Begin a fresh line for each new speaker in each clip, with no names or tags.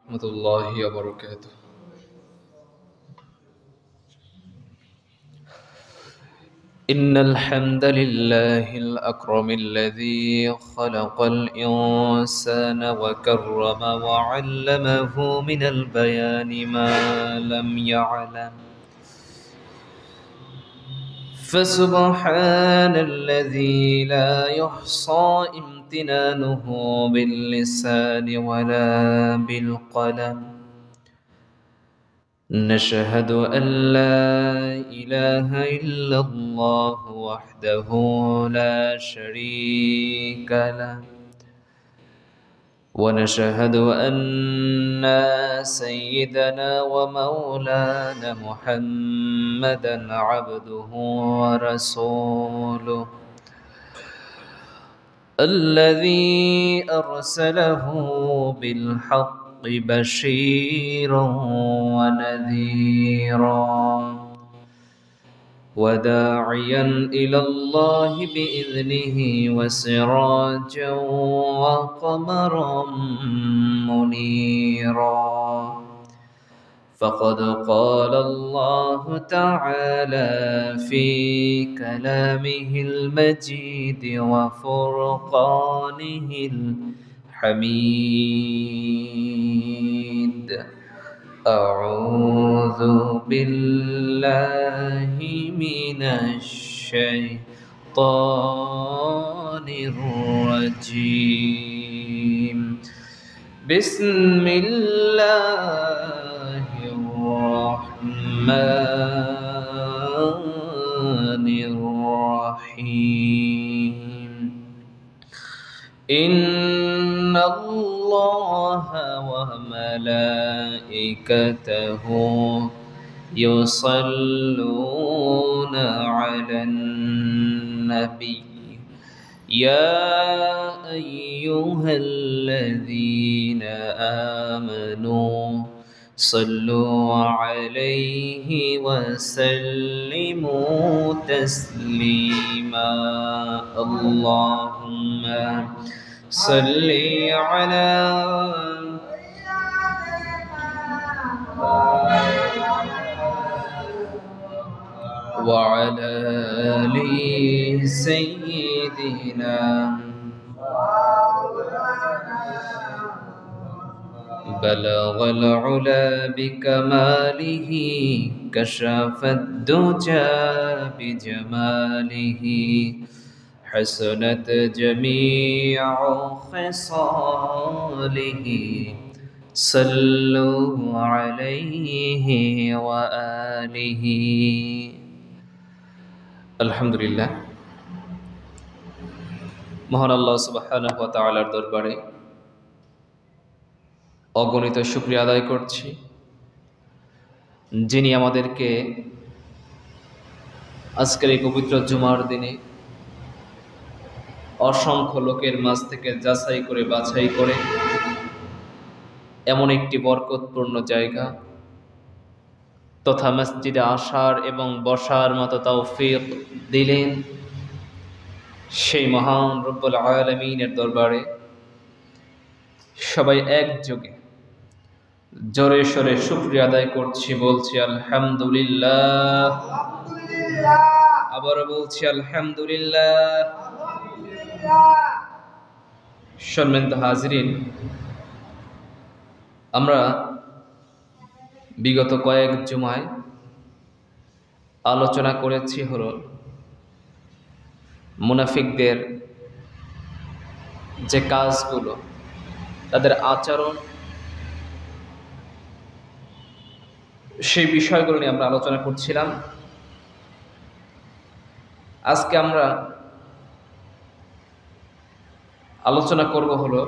ورحمة الله وبركاته. إن الحمد لله الأكرم الذي خلق الإنسان وكرم وعلمه من البيان ما لم يعلم، فسبحان الذي لا يحصى امتنانه باللسان ولا بالقلم. نشهد أن لا إله إلا الله وحده لا شريك له، ونشهد أن سيدنا ومولانا محمدا عبده ورسوله الذي أرسله بالحق بشيرا ونذيرا وداعيا إلى الله بإذنه وسراجا وقمرا منيرا. فقد قال الله تعالى في كلامه المجيد وفرقانه الحميد: أعوذ بالله من الشيطان الرجيم. بسم الله الرحمن الرحيم. إن الله وملائكته يصلون على النبي يا أيها الذين آمنوا صلوا عليه وسلموا تسليما. اللهم صل على وعلى آل سيدنا. بلغ العلا بكماله كشف الدجى بجماله حسنت جميع خصاله. صلوا عليه وآله. আলহামদুলিল্লাহ, মহান আল্লাহ সুবহানাহু ওয়া তাআলার দরবারে অগণিত শুকরিয়া আদায় করছি, যিনি আমাদেরকে আজকের এই পবিত্র জুমার দিনে অসংখ্য লোকের মাঝ থেকে যাচাই করে বাছাই করে এমন একটি বরকতপূর্ণ জায়গা তথা মসজিদে আসার এবং বসার মতো তৌফিক দিলেন। সেই মহান রব্বুল আলামিনের দরবারে সবাই একযোগে জোরে সোরে শুকরিয়া আদায় করছি, বলছি আলহামদুলিল্লাহ। আবার বলছি আলহামদুলিল্লাহ। সম্মানিত হাজিরিন, আমরা বিগত কয়েক জুমায় আলোচনা করেছি হলো মুনাফিকদের যে কাজগুলো, তাদের আচরণ, সেই বিষয়গুলো নিয়ে আমরা আলোচনা করছিলাম। আজকে আমরা আলোচনা করব হলো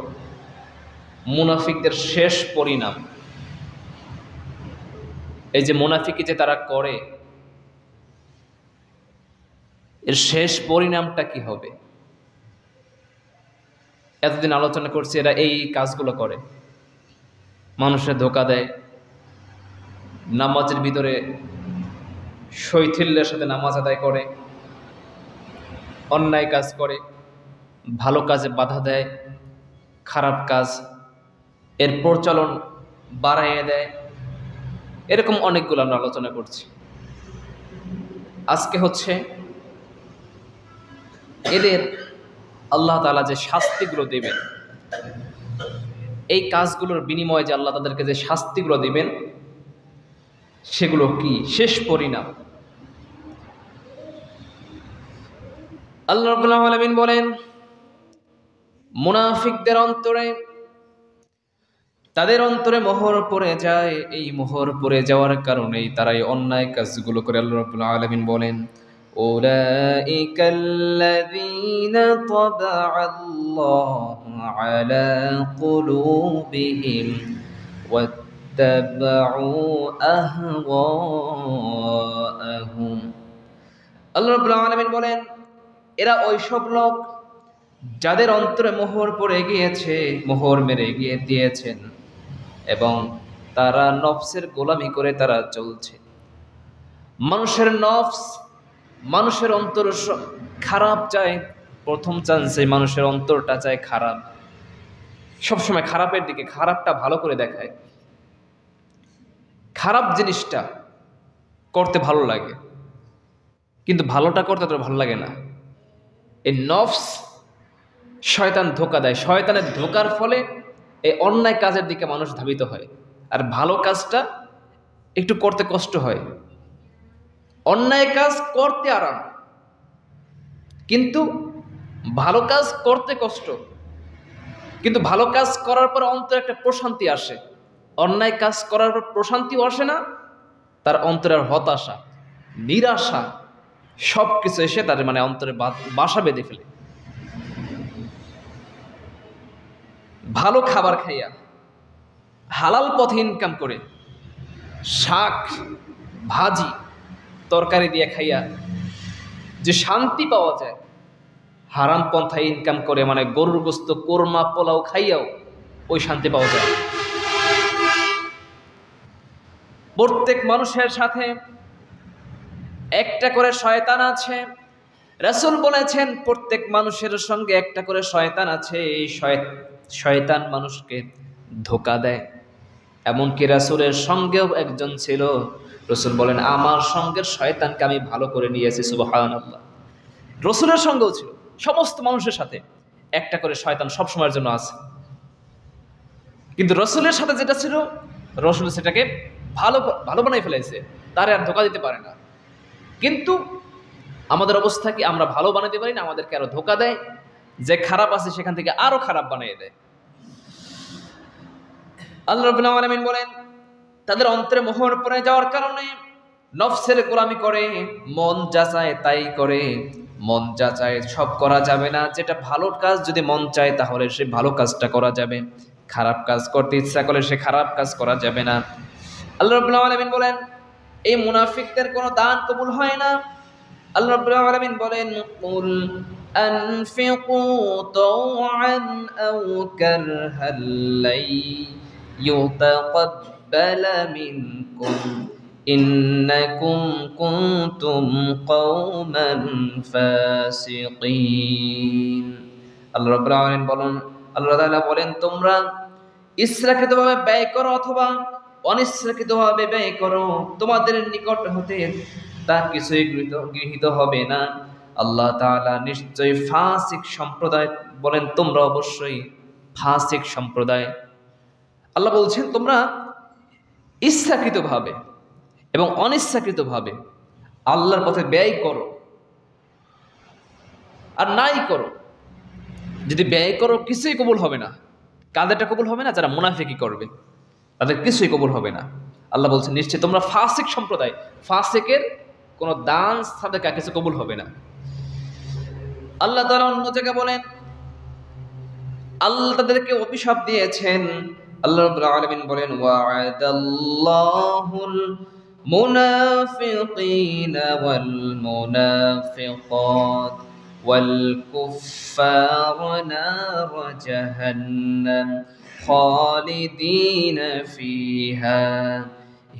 মুনাফিকদের শেষ পরিণাম। এই যে মুনাফিকি যে তারা করে, এর শেষ পরিণামটা কি হবে। এতদিন আলোচনা করছি এরা এই কাজগুলো করে, মানুষের ধোঁকা দেয়, নামাজের ভিতরে শৈথিল্যের সাথে নামাজ আদায় করে, অন্যায় কাজ করে, ভালো কাজে বাধা দেয়, খারাপ কাজ এর প্রচলন বাড়াইয়ে দেয়। এরকম অনেকগুলো আমরা আলোচনা করছি। আজকে হচ্ছে এদের আল্লাহ তাআলা যে শাস্তিগুলো দেবেন, এই কাজগুলোর বিনিময়ে যে আল্লাহ তাদেরকে যে শাস্তিগুলো দিবেন সেগুলো কি, শেষ পরিণাম। আল্লাহ রাব্বুল আলামিন বলেন, মুনাফিকদের অন্তরে, তাদের অন্তরে মোহর পড়ে যায়, এই মোহর পড়ে যাওয়ার কারণেই তারা এই অন্যায় কাজগুলো করে। আল্লাহ রাব্বুল আলামিন বলেন, উলাইকাল্লাযীনা তাবাআল্লাহু আলা কুলুবিহিম ওয়াত্তাবাউ আহওয়াআহুম। আল্লাহ রাব্বুল আলামিন বলেন, এরা ওইসব লোক যাদের অন্তরে মোহর পড়ে গিয়েছে, মোহর মেরে গিয়ে দিয়েছেন, এবং তারা নফসের গোলামি করে তারা চলছে। মানুষের নফস, মানুষের অন্তর খারাপ চায়, প্রথম চান্সে মানুষের অন্তরটা চায় খারাপ, সবসময় খারাপের দিকে, খারাপটা ভালো করে দেখায়। খারাপ জিনিসটা করতে ভালো লাগে, কিন্তু ভালোটা করতে তো ভালো লাগে না। এই নফস, শয়তান ধোঁকা দেয়, শয়তানের ধোঁকার ফলে এই অন্যায় কাজের দিকে মানুষ ধাবিত হয়, আর ভালো কাজটা একটু করতে কষ্ট হয়। অন্যায় কাজ করতে আরাম, কিন্তু ভালো কাজ করতে কষ্ট। কিন্তু ভালো কাজ করার পর অন্তরে একটা প্রশান্তি আসে, অন্যায় কাজ করার পর প্রশান্তিও আসে না, তার অন্তরের হতাশা, নিরাশা সব কিছু এসে তার মানে অন্তরে বাসা বেঁধে ফেলে। ভালো খাবার খাইয়া, হালাল পথে ইনকাম করে, শাক ভাজি তরকারি দিয়ে খাইয়া যে শান্তি পাওয়া যায়, হারাম পন্থায় ইনকাম করে মানে গরুর গোস্ত, কোরমা, পোলাও খাইয়াও ওই শান্তি পাওয়া যায়। প্রত্যেক মানুষের সাথে একটা করে শয়তান আছে। রাসূল বলেছেন, প্রত্যেক মানুষের সঙ্গে একটা করে শয়তান আছে। এই শয়তান মানুষকে ধোঁকা দেয়। এমনকি রাসূলের সঙ্গেও একজন ছিল, রাসূল বলেন, আমার সঙ্গের শয়তানকে আমি ভালো করে নিয়েছি। সুবহানাল্লাহ। রাসূলের সঙ্গেও ছিল, সমস্ত মানুষের সাথে একটা করে শয়তান সবসময়ের জন্য আছে। কিন্তু রাসূলের সাথে যেটা ছিল, রাসূল সেটাকে ভালো বানাই ফেলেছে, তারে আর ধোঁকা দিতে পারে না। কিন্তু আমাদের অবস্থা কি, আমরা ভালো বানাতে পারি না, আমাদেরকে আরো ধোঁকা দেয়, যে খারাপ আছে সেখান থেকে আরো খারাপ বানিয়ে দেয়। আল্লাহ রাব্বুল আলামিন বলেন, তাদের অন্তরে মোহর পড়ে যাওয়ার কারণে নফসের গোলামি করে, মন যা চায় তাই করে। মন যা চায় সব করা যাবে না, যেটা ভালো কাজ যদি মন চায় তাহলে সে ভালো কাজটা করা যাবে, খারাপ কাজ করতে ইচ্ছা করলে সে খারাপ কাজ করা যাবে না। আল্লাহ রাব্বুল আলামিন বলেন, এই মুনাফিকদের কোনো দান কবুল হয় না। আল্লাহ রাব্বুল আলামিন বলেন, কুল আনফিকু তাওআন আও কারহাল লাই ইউতাকাব্বালা মিনকুম ইন্নাকুম কুনতুম কওমান ফাসিকিন। আল্লাহ রাব্বুল আলামিন বলেন, আল্লাহ তাআলা বলেন, তোমরা ইচ্ছাকৃতভাবে ব্যয় করো অথবা অনিচ্ছাকৃতভাবে ব্যয় করো, তোমাদের নিকট হতে তা কিছুই গৃহীত হবে না। আল্লাহ তাআলা নিশ্চয়ই ফাসিক সম্প্রদায়, বলেন তোমরা অবশ্যই ফাসিক সম্প্রদায়। আল্লাহ বলছেন, তোমরা ইচ্ছাকৃতভাবে এবং অনিচ্ছাকৃতভাবে আল্লাহর পথে ব্যয় করো আর নাই করো। যদি ব্যয় করো কিছুই কবুল হবে না। কাদেরটা কবুল হবে না? যারা মুনাফিকি করবে, তাদের কিছুই কবুল হবে না। আল্লাহ বলছেন, নিশ্চয় তোমরা ফাসিক সম্প্রদায়, ফাসিকের কোনো দান সাদাকা কিছু কবুল হবে না। আল্লাহ তাআলা অন্য জায়গায় বলেন, আল্লাহ তাদেরকে অভিশাপ দিয়েছেন। আল্লাহ রাব্বুল আলামিন বলেন, ওয়া'আদাল্লাহুল মুনাফিকিনা ওয়াল মুনাফিকাত ওয়াল কুফফারা নার জাহান্নাম খালিদিনা ফিহা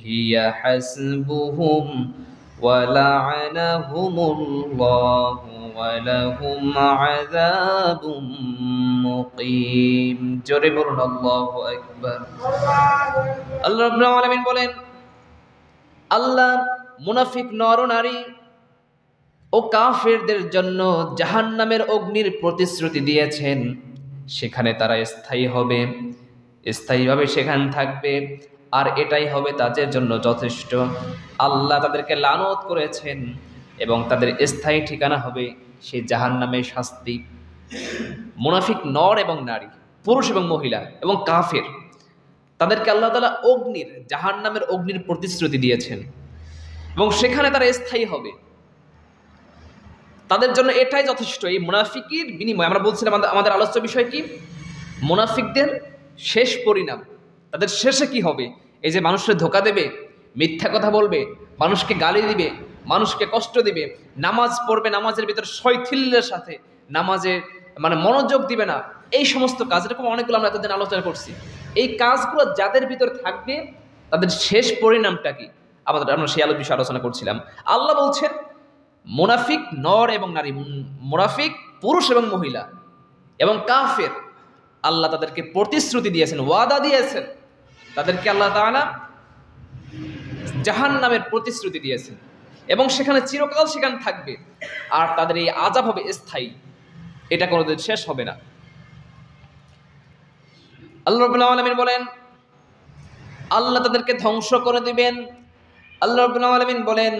হিয়া হাসবুহুম ওয়া লা'আনাহুমুল্লাহু ওয়ালাহুম আযাবুম মুকিম। জোরে বলুন আল্লাহু আকবার। আল্লাহ রাব্বুল আলামিন বলেন, আল্লাহ মুনাফিক নর নারী ও কাফেরদের জন্য জাহান্নামের অগ্নির প্রতিশ্রুতি দিয়েছেন। সেখানে তারা স্থায়ী হবে, স্থায়ীভাবে সেখানে থাকবে, আর এটাই হবে তাদের জন্য যথেষ্ট। আল্লাহ তাদেরকে লানত করেছেন এবং তাদের স্থায়ী ঠিকানা হবে সেই জাহান্নামের শাস্তি। মুনাফিক নর এবং নারী, পুরুষ এবং মহিলা এবং কাফের, তাদেরকে আল্লাহ তাআলা অগ্নির, জাহান্নামের অগ্নির প্রতিশ্রুতি দিয়েছেন এবং সেখানে তারা স্থায়ী হবে। তাদের জন্য এটাই যথেষ্ট। এই মুনাফিকের বিনিময়ে আমরা বলছিলাম আমাদের আলোচ্য বিষয় কি, মুনাফিকদের শেষ পরিণাম, তাদের শেষে কি হবে। এই যে মানুষকে ধোকা দেবে, মিথ্যা কথা বলবে, মানুষকে গালি দিবে, মানুষকে কষ্ট দিবে, নামাজ পড়বে, নামাজের ভিতর শৈথিল্যের সাথে নামাজে মানে মনোযোগ দিবে না, এই সমস্ত কাজ, এরকম অনেকগুলো আমরা এতদিন আলোচনা করছি। এই কাজগুলো যাদের ভিতর থাকবে তাদের শেষ পরিণামটা কি, আমরা সেই বিষয়ে আলোচনা করছিলাম। আল্লাহ বলছেন মুনাফিক নর এবং নারী, মুনাফিক পুরুষ এবং মহিলা এবং কাফের, আল্লাহ তাদেরকে প্রতিশ্রুতি দিয়েছেন, ওয়াদা দিয়েছেন, তাদেরকে আল্লাহ তাআলা জাহান্নামের প্রতিশ্রুতি দিয়েছেন এবং সেখানে চিরকাল সেখানে থাকবে, আর তাদের এই আযাব হবে স্থায়ী, এটা কোনোদিন শেষ হবে না। আল্লাহ রাব্বুল আলামিন বলেন আল্লাহ তাদেরকে ধ্বংস করে দিবেন। আল্লাহ রাব্বুল আলামিন বলেন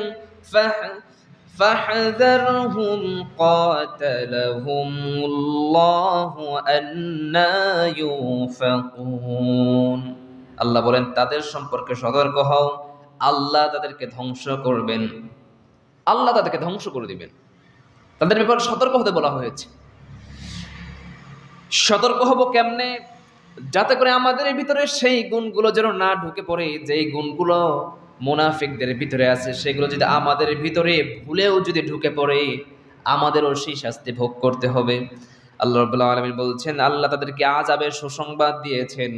فاحذرهم قاتلهم الله أنى يؤفكون। আল্লাহ বলেন তাদের সম্পর্কে সতর্ক হও, আল্লাহ তাদেরকে ধ্বংস করবেন, আল্লাহ তাদেরকে ধ্বংস করে দিবেন। তাদের ব্যাপারে সতর্ক হতে বলা হয়েছে। সতর্ক হব কেমনে? যাতে করে আমাদের ভিতরে সেই গুণগুলো যেন না ঢুকে পড়ে, যেই গুণগুলো মুনাফিকদের ভিতরে আছে, সেগুলো যদি আমাদের ভিতরে ভুলেও যদি ঢুকে পড়ে, আমাদেরও সেই শাস্তি ভোগ করতে হবে। আল্লাহ রাব্বুল আলামিন বলছেন আল্লাহ তাদেরকে আযাবের সুসংবাদ দিয়েছেন,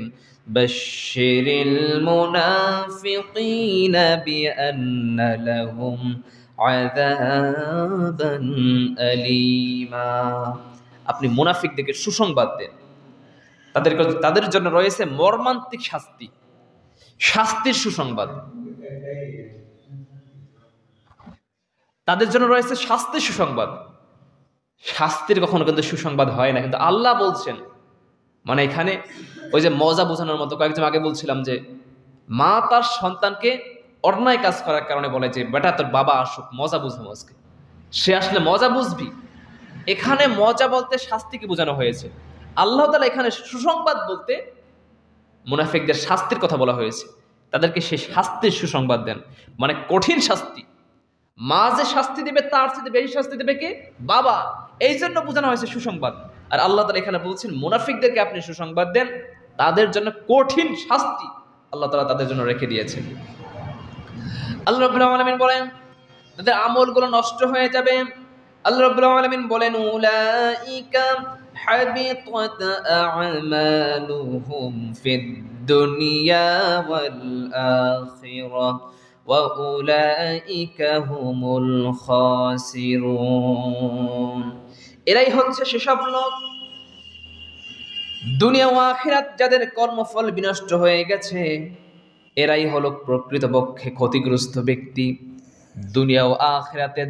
বাশশিরিল মুনাফিকিনা বিআন্না লাহুম আযাবান আলীমা। আপনি মুনাফিকদেরকে সুসংবাদ দেন, তাদের জন্য রয়েছে মর্মান্তিক শাস্তি, শাস্তির সুসংবাদ। তাদের জন্য রয়েছে শাস্তির সুসংবাদ। শাস্তির কখনো কিন্তু সুসংবাদ হয় না, কিন্তু আল্লাহ বলছেন, মানে এখানে ওই যে মজা বোঝানোর মতো, কয়েকজন আগে বলছিলাম যে মা তার সন্তানকে অন্যায় কাজ করার কারণে বলে যে বেটা তোর বাবা আসুক, মজা বুঝবো আজকে। সে আসলে মজা বুঝবি। এখানে মজা বলতে শাস্তিকে বোঝানো হয়েছে। আল্লাহ তাআলা এখানে সুসংবাদ বলতে মুনাফিকদের শাস্তির কথা বলা হয়েছে। তাদেরকে সেই শাস্তির সুসংবাদ দেন, মানে কঠিন শাস্তি। মা যে শাস্তি দেবে তার চেয়ে বেশি শাস্তি দেবে কে? বাবা। এই জন্য বোঝানো হয়েছে সুসংবাদ। আর আল্লাহ তাআলা এখানে বলছেন মুনাফিকদেরকে আপনি সুসংবাদ দেন, তাদের জন্য কঠিন শাস্তি আল্লাহ তাআলা তাদের জন্য রেখে দিয়েছেন। আল্লাহ রাব্বুল আলামিন বলেন তাদের আমলগুলো নষ্ট হয়ে যাবে। আল্লাহ রাব্বুল আলামিন বলেন উলাইকা হাবিতাত আ'মালুহুম ফিদ দুনিয়া ওয়াল আখিরাহ ওয়া উলাইকা হুমুল খাসিরুন। এরাই হচ্ছে সেসব লোক দুনিয়া ও আখিরাত যাদের কর্মফল বিনষ্ট হয়ে গেছে, এরাই হলো প্রকৃতপক্ষে ক্ষতিগ্রস্ত ব্যক্তি। দুনিয়া ও আখিরাতে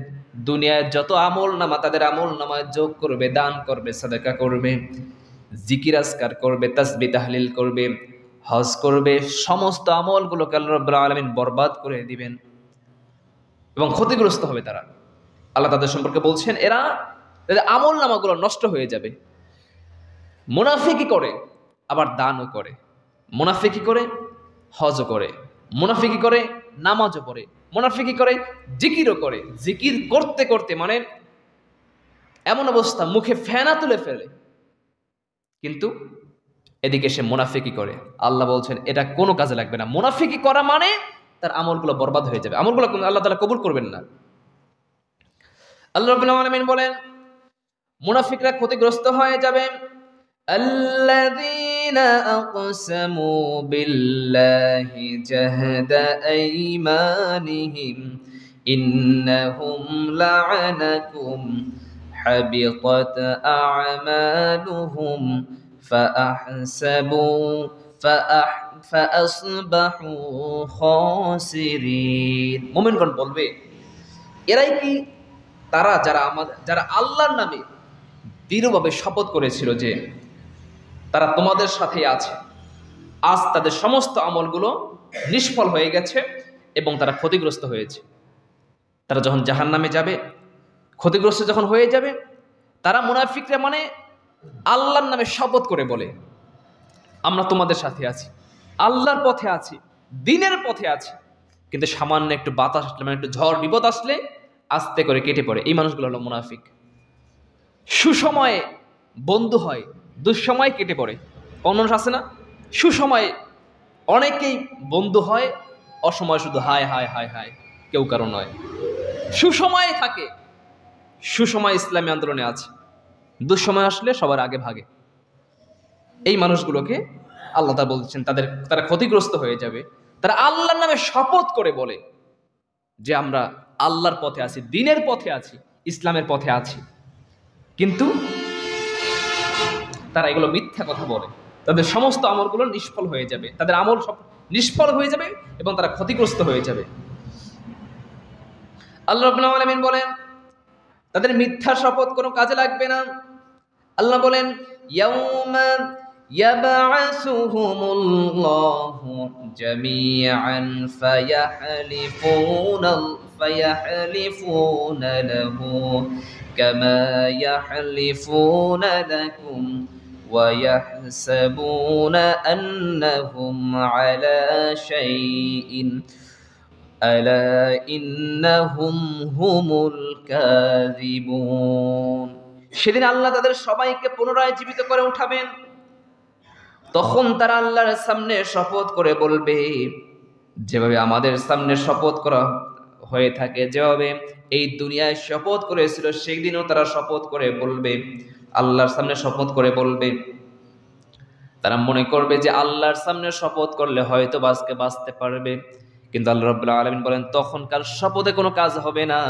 দুনিয়ায় যত আমল নামা তাদের আমল নামায় যোগ করবে, দান করবে, সাদাকা করবে, জিকির আজকার করবে, তাসবিহ তাহলিল করবে, হজ করবে, সমস্ত আমলগুলোকে আল্লাহ রাব্বুল আলামিন বরবাদ করে দিবেন এবং ক্ষতিগ্রস্ত হবে তারা। আল্লাহ তাদের সম্পর্কে বলছেন এরা তাদের আমল নামাগুলো নষ্ট হয়ে যাবে। মুনাফিকি করে আবার দানও করে, মুনাফিকি করে হজও করে, মুনাফিকি করে নামাজও পড়ে, মুনাফিকি করে জিকিরও করে। জিকির করতে করতে মানে এমন অবস্থা মুখে ফেনা তুলে ফেলে, কিন্তু এদিকে সে মুনাফিকি করে। আল্লাহ বলছেন এটা কোনো কাজে লাগবে না। মুনাফিকি করা মানে তার আমলগুলো বরবাদ হয়ে যাবে, আমলগুলো আল্লাহ তাআলা কবুল করবেন না। আল্লাহ রাব্বুল আলামিন বলেন মুনাফিকরা ক্ষতিগ্রস্ত হয়ে যাবে। আল্লাযীনা আকসামু বিল্লাহি জাহদা আইমানিহিম ইন্নাহুম লা'নাকুম হাবিতাত আ'মালুহুম فأحبط فأصبحوا خاسرين মুমিনগণ বলবে এরাই কি তারা যারা আল্লাহর নামে দৃঢ়ভাবে শপথ করেছিল যে তারা তোমাদের সাথে আছে, আজ তাদের সমস্ত আমলগুলো নিষ্ফল হয়ে গেছে এবং তারা ক্ষতিগ্রস্ত হয়েছে। তারা যখন জাহান্নামে যাবে, ক্ষতিগ্রস্ত যখন হয়ে যাবে, তারা মুনাফিকরা মানে আল্লাহর নামে শপথ করে বলে আমরা তোমাদের সাথে আছি, আল্লাহর পথে আছি, দ্বীনের পথে আছি, কিন্তু সামান্য একটু বাতাস আসলে মানে একটু ঝড় বিপদ আসলে আস্তে করে কেটে পড়ে। এই মানুষগুলো হলো মুনাফিক। সুসময়ে বন্ধু হয়, দুঃসময় কেটে পড়ে। কোন মানুষ আছে না সুসময়ে অনেকেই বন্ধু হয়, অসময় শুধু হায় হায় হায় হায়, কেউ কারো নয়। সুসময়ে থাকে, সুসময় ইসলামী আন্দোলনে আছে, দুঃসময় আসলে সবার আগে ভাগে। এই মানুষগুলোকে আল্লাহ তাআলা বলছেন তারা ক্ষতিগ্রস্ত হয়ে যাবে। তারা আল্লাহর নামে শপথ করে বলে যে আমরা আল্লাহর পথে আছি, দ্বীনের পথে আছি, ইসলামের পথে আছি, কিন্তু তারা এগুলো মিথ্যা কথা বলে। তাদের সমস্ত আমলগুলো নিষ্ফল হয়ে যাবে, তাদের আমল সব নিষ্ফল হয়ে যাবে এবং তারা ক্ষতিগ্রস্ত হয়ে যাবে। আল্লাহ রাব্বুল আলামিন বলেন তাদের মিথ্যা শপথ কোনো কাজে লাগবে না। আল্লাহ বলেন ইয়াউমা ইয়াবআসুহুমুল্লাহু জামিআন ফায়াহলিফুনা লাহু কামা ইয়াহলিফুনা লাকুম ওয়া ইয়াহসাবুনা আন্নাহুম আলা শাইইন আলা ইন্নাহুম হুমুল কাযিবুন। সেদিন আল্লাহ তাদের সবাইকে পুনরায় জীবিত করে উঠাবেন। তখন তারা আল্লাহর সামনে শপথ করে বলবে, যেভাবে আমাদের সামনে শপথ করা হয়ে থাকে, যেভাবে এই দুনিয়ায় শপথ করেছিল, সেই দিনও তারা শপথ করে বলবে, আল্লাহর সামনে শপথ করে বলবে। তারা মনে করবে যে আল্লাহর সামনে শপথ করলে হয়তো আজকে বাঁচতে পারবে, কিন্তু আল্লাহ রাব্বুল আলামিন বলেন তখনকার শপথে কোনো কাজ হবে না।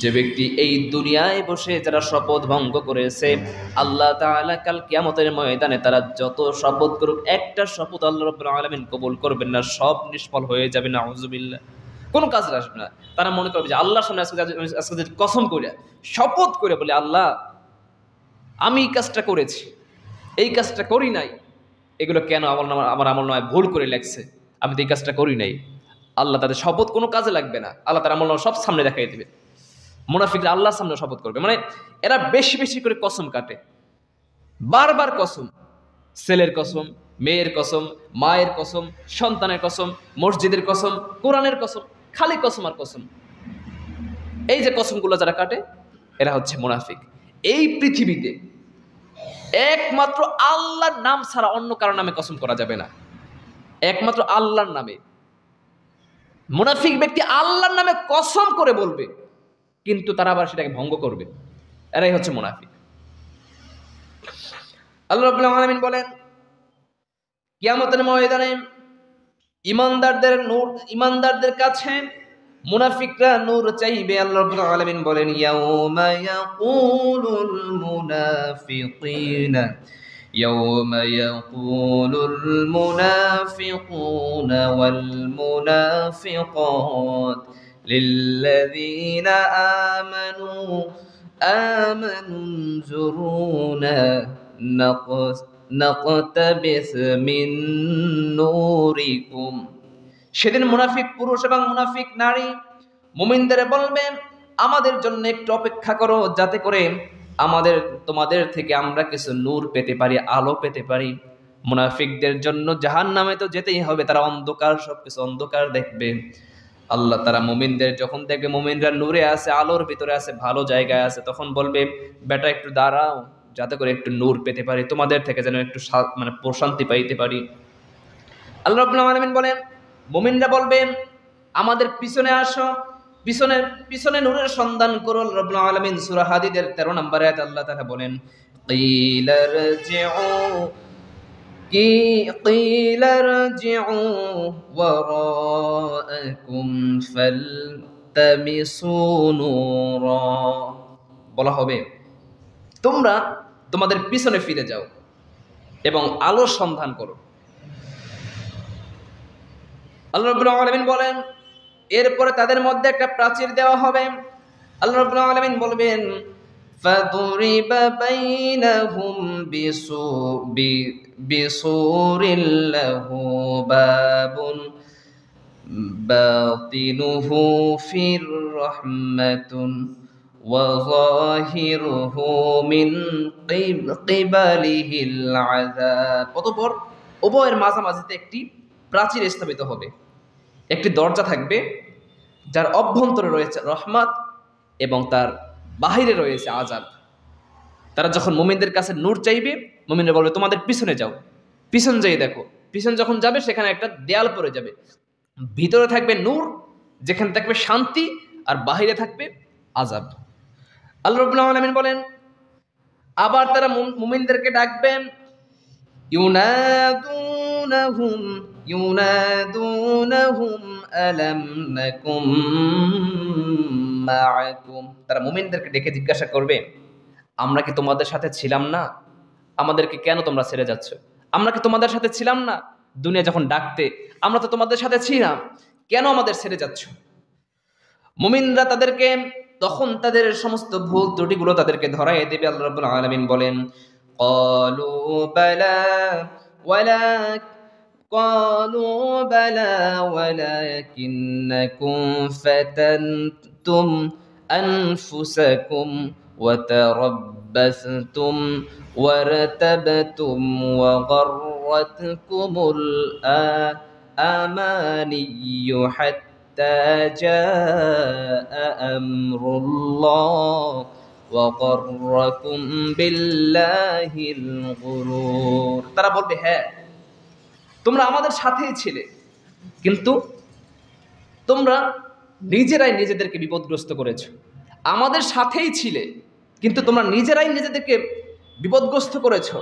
যে ব্যক্তি এই দুনিয়ায় বসে যারা শপথ ভঙ্গ করেছে, আল্লাহ তাআলা কাল কিয়ামতের ময়দানে তারা যত শপথ করুক, একটা শপথ আল্লাহ রাব্বুল আলামিন কবুল করবেন না, সব নিষ্ফল হয়ে যাবে। নাউযুবিল্লাহ, কোনো কাজ আসবে না। তারা মনে করবে যে আল্লাহর সামনে আজকে কসম করে শপথ করে বলে, আল্লাহ আমি এই কাজটা করেছি, এই কাজটা করি নাই, এগুলো কেন আমার আমলনামায় ভুল করে লেখছে, আমি তো এই কাজটা করি নাই। আল্লাহ তাদের শপথ কোনো কাজে লাগবে না, আল্লাহ তার আমলনামা সব সামনে দেখাই দেবে। মুনাফিকরা আল্লাহর সামনে শপথ করবে, মানে এরা বেশি বেশি করে কসম কাটে, বারবার কসম, ছেলের কসম, মেয়ের কসম, মায়ের কসম, সন্তানের কসম, মসজিদের কসম, কোরআনের কসম, খালি কসম আর কসম। এই যে কসমগুলো যারা কাটে এরা হচ্ছে মুনাফিক। এই পৃথিবীতে একমাত্র আল্লাহর নাম ছাড়া অন্য কারো নামে কসম করা যাবে না, একমাত্র আল্লাহর নামে। মুনাফিক ব্যক্তি আল্লাহর নামে কসম করে বলবে, কিন্তু তারা আবার সেটাকে ভঙ্গ করবে। এরাই হচ্ছে মুনাফিক। আল্লাহ রাব্বুল আলামিন বলেন কিয়ামতের ময়দানে ইমানদারদের কাছে মুনাফিকরা নূর চাইবে। আল্লাহ রাব্বুল আলামিন বলেন ইয়াউমা ইয়াকুলুল মুনাফিকুনা ওয়াল মুনাফিকাত লিল্লাযীনা আমানু انظرونا نقتبس من نوركم। সেদিন মুনাফিক পুরুষ এবং মুনাফিক নারী মুমিনদের বলবে, আমাদের জন্য একটু অপেক্ষা করো, যাতে করে তোমাদের থেকে আমরা কিছু নূর পেতে পারি, আলো পেতে পারি। মুনাফিকদের জন্য জাহান্নামে তো যেতেই হবে, তারা অন্ধকার, সবকিছু অন্ধকার দেখবে। আল্লাহ তারা মুমিনদের যখন দেখবে মুমিনরা নূরে আছে, আলোর ভিতরে আছে, ভালো জায়গায় আছে, তখন বলবে বেটা একটু দাঁড়াও, যাতে করে একটু নূর পেতে পারি, তোমাদের থেকে যেন একটু মানে প্রশান্তি পাইতে পারি। আল্লাহ রাব্বুল আলামিন বলেন মুমিনরা বলবেন আমাদের পিছনে আসো, পিছনে নূরের সন্ধান করো। আল্লাহ রাব্বুল আলামিন সূরা হাদীদের 13 নম্বর আয়াতে আল্লাহ তাআলা বলেন قيل ارجعوا وراءكم فالتمسوا نورا। বলা হবে তোমরা তোমাদের পিছনে ফিরে যাও এবং আলোর সন্ধান করো। আল্লাহ রাব্বুল আলামিন বলেন এরপরে তাদের মধ্যে একটা প্রাচীর দেওয়া হবে। আল্লাহ রাব্বুল আলামিন বলবেন فَضُرِبَ بَيْنَهُمْ بِسُورٍ لَهُ بَابٌ بَاطِنُهُ فِيهِ الرَّحْمَةُ وَظَاهِرُهُ مِنْ قِبَلِهِ الْعَذَابُ। অতঃপর উভয়ের মাঝামাঝিতে একটি প্রাচীর স্থাপিত হবে, একটি দরজা থাকবে যার অভ্যন্তরে রয়েছে রহমত এবং তার বাহিরে রয়েছে আযাব। তারা যখন মুমিনদের কাছে নূর চাইবে, মুমিনরা বলবে তোমাদের পিছনে যাও, পিছন যেয়ে দেখো। পিছন যখন যাবে সেখানে একটা দেয়াল পড়ে যাবে, ভিতরে থাকবে নূর, যেখানে থাকবে শান্তি, আর বাহিরে থাকবে আযাব। আল্লাহ রাব্বুল আলামিন বলেন আবার তারা মুমিনদেরকে ডাকবেন ইউনাদুনহুম আলাম নাকুম মাআকুম। তারা মুমিনদেরকে ডেকে জিজ্ঞাসা করবে আমরা কি তোমাদের সাথে ছিলাম না? আমাদেরকে কেন তোমরা ছেড়ে যাচ্ছ? আমরা কি তোমাদের সাথে ছিলাম না? দুনিয়া যখন ডাকতে আমরা তো তোমাদের সাথে ছিলাম, কেন আমাদের ছেড়ে যাচ্ছ? মুমিনরা তাদেরকে তখন তাদের সমস্ত ভুল ত্রুটিগুলো তাদেরকে ধরায় দেবে। আল্লাহ রাব্বুল আলামিন বলেন ক্বালু বালা ওয়ালাকিন্নাকুম ফাতানতুম আনফুসাকুম ওয়া তারাব্বাসতুম ওয়ারতাবতুম ওয়া গাররাতকুমুল আমানিয়্যু হাত্তা জাআ আমরুল্লাহ ওয়া গাররাকুম বিল্লাহিল গুরুর। তারা বলবে হ্যাঁ তোমরা আমাদের সাথেই ছিলে, কিন্তু তোমরা নিজেরাই নিজেদেরকে বিপদগ্রস্ত করেছো। আমাদের সাথেই ছিলে কিন্তু তোমরা নিজেরাই নিজেদেরকে বিপদগ্রস্ত করেছো।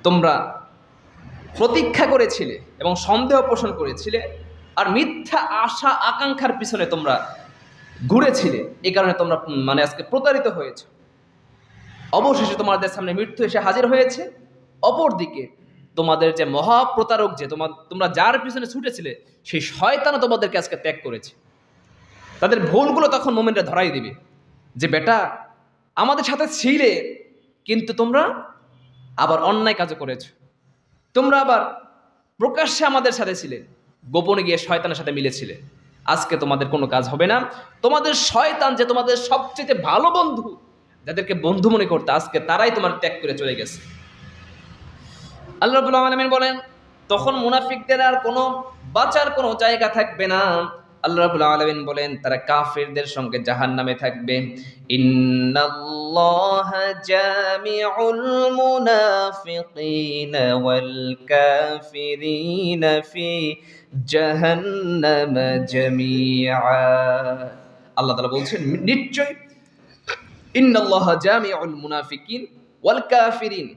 তোমরা প্রতীক্ষা করেছিলে এবং সন্দেহ পোষণ করেছিলে, আর মিথ্যা আশা আকাঙ্ক্ষার পিছনে তোমরা ঘুরেছিলে। এই কারণে তোমরা আজকে প্রতারিত হয়েছ। অবশেষে তোমাদের সামনে মৃত্যু এসে হাজির হয়েছে। অপরদিকে তোমাদের যে মহাপ্রতারক, যে তোমরা যার পিছনে ছুটেছিলে, সেই শয়তানও তোমাদেরকে আজকে ত্যাগ করেছে। তাদের ভুলগুলো তখন মুমিনরা ধরাই দিবে যে বেটা আমাদের সাথে ছিলে, কিন্তু তোমরা আবার অন্যায় কাজ করেছো। তোমরা আবার প্রকাশ্যে আমাদের সাথে ছিলে, গোপনে গিয়ে শয়তানের সাথে মিলেছিলে। আজকে তোমাদের কোনো কাজ হবে না। তোমাদের শয়তান যে তোমাদের সবচেয়ে ভালো বন্ধু, যাদেরকে বন্ধু মনে করতে, আজকে তারাই তোমার ত্যাগ করে চলে গেছে। আল্লাহ রাব্বুল আলামিন বলেন তখন মুনাফিকদের আর কোনো বাঁচার কোনো জায়গা থাকবে না। আল্লাহ রাব্বুল আলামিন বলেন তারা কাফিরদের সঙ্গে জাহান্নামে থাকবে। ইন্নাল্লাহা জামিউল মুনাফিকিনা ওয়াল কাফিরিনা ফি জাহান্নাম জামিআ। আল্লাহ তাআলা বলছেন নিশ্চয় ইন্নাল্লাহা জামিউল মুনাফিকিন ওয়াল কাফিরিন,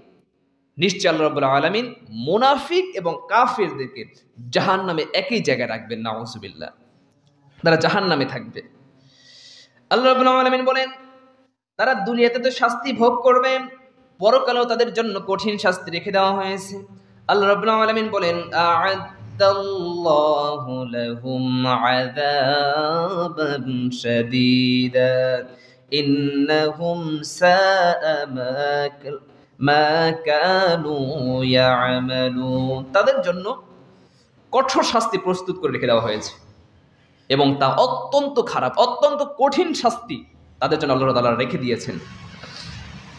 নিশ্চয় আল্লাহ রাব্বুল আলামিন মুনাফিক এবং কাফিরদেরকে জাহান্নামে একই জায়গায় রাখবেন। নাউযুবিল্লাহ, তারা জাহান্নামে থাকবে। আল্লাহ রাব্বুল আলামিন বলেন তারা দুনিয়াতে তো শাস্তি ভোগ করবে, পরকালেও তাদের জন্য কঠিন শাস্তি রেখে দেওয়া হয়েছে। আল্লাহ রাব্বুল আলামিন বলেন আ'আদাল্লাহু লাহুম আযাবান শাদীদা ইন্নাহুম সাআ মা কানু ইয়ামালুন। তাদের জন্য কঠোর শাস্তি প্রস্তুত করে রেখে দেওয়া হয়েছে এবং তা অত্যন্ত খারাপ, অত্যন্ত কঠিন শাস্তি তাদের জন্য আল্লাহ তাআলা রেখে দিয়েছেন।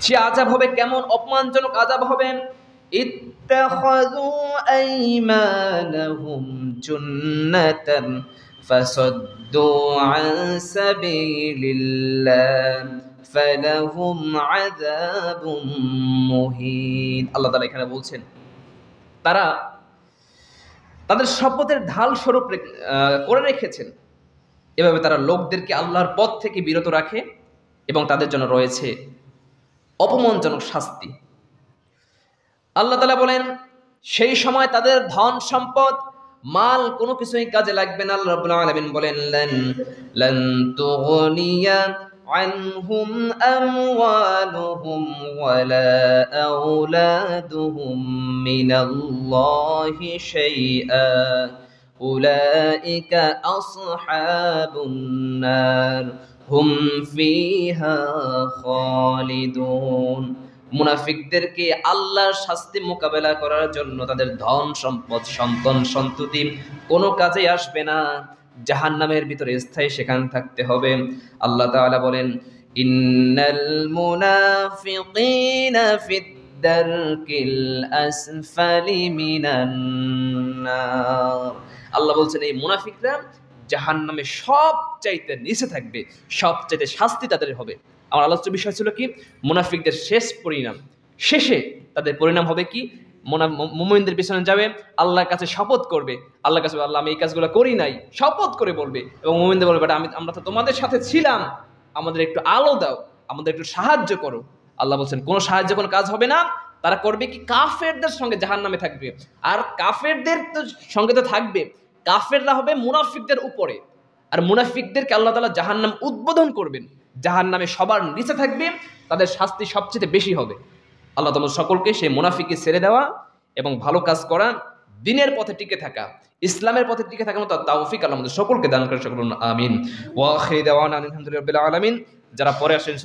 সে আযাব হবে কেমন, অপমানজনক আযাব হবে। ইত্তাখাযু আইমানাহুম জুন্নাতান ফাসাদ্দু আন সাবিলিল্লাহ ফালাহুম আযাবুম মুহিন। আল্লাহ তাআলা এখানে বলছেন তারা তাদের শপথের ঢাল স্বরূপ করে রেখেছেন। এভাবে তারা লোকদেরকে আল্লাহর পথ থেকে বিরত রাখে এবং তাদের জন্য রয়েছে অপমানজনক শাস্তি। আল্লাহ তাআলা বলেন সেই সময় তাদের ধন সম্পদ মাল কোনো কিছুই কাজে লাগবে না। আল্লাহ রাব্বুল আলামিন বলেন লান তুগনিয়া আনহুম আমওয়ালুহুম ওয়ালা আওলাদুহুম মিনাল্লাহি শাইআ উলাইকা আসহাবুন নার হুম ফিহা খালিদুন। মুনাফিকদেরকে আল্লাহর শাস্তি মোকাবেলা করার জন্য তাদের ধন সম্পদ সন্তান সন্ততি কোনো কাজে আসবে না, জাহান্নামের ভিতরে স্থায়ী সেখানে থাকতে হবে। আল্লাহ তাআলা বলেন, ইন্নাল মুনাফিকিনা ফিদ দারকিল আসফালি মিনান নার। আল্লাহ বলছেন এই মুনাফিকরা জাহান্নামে সবচাইতে নিচে থাকবে, সবচাইতে শাস্তি তাদের হবে। আমার আলোচ্য বিষয় ছিল কি, মুনাফিকদের শেষ পরিণাম। শেষে তাদের পরিণাম হবে কি, মুমিনদের পিছনে যাবে, আল্লাহর কাছে শপথ করবে, আল্লাহর কাছে আল্লাহ আমি এই কাজগুলো করি নাই, শপথ করে বলবে, এবং মুমিনদের বলবে আমরা তো তোমাদের সাথে ছিলাম, আমাদের একটু আলো দাও, আমাদের একটু সাহায্য করো। আল্লাহ বলছেন কোনো সাহায্য কোনো কাজ হবে না। তারা করবে কি, কাফেরদের সঙ্গে জাহান্নামে থাকবে। আর কাফেরদের তো সঙ্গে তো থাকবে, কাফেররা হবে মুনাফিকদের উপরে, আর মুনাফিকদেরকে আল্লাহ তাআলা জাহান্নাম উদ্বোধন করবেন, জাহান্নামে সবার নিচে থাকবে, তাদের শাস্তি সবচেয়ে বেশি হবে। আল্লাহ তোমাদের সকলকে সেই মুনাফিককে ছেড়ে দেওয়া এবং ভালো কাজ করা, দ্বীনের পথে টিকে থাকা, ইসলামের পথে টিকে থাকার মতো তৌফিক আল্লাহ আমাদের সকলকে দান করে। সকল আমিন। ওয়া আখিরু দাওয়ানা আলহামদুলিল্লাহি রাব্বিল আলামিন। যারা পরে আসেন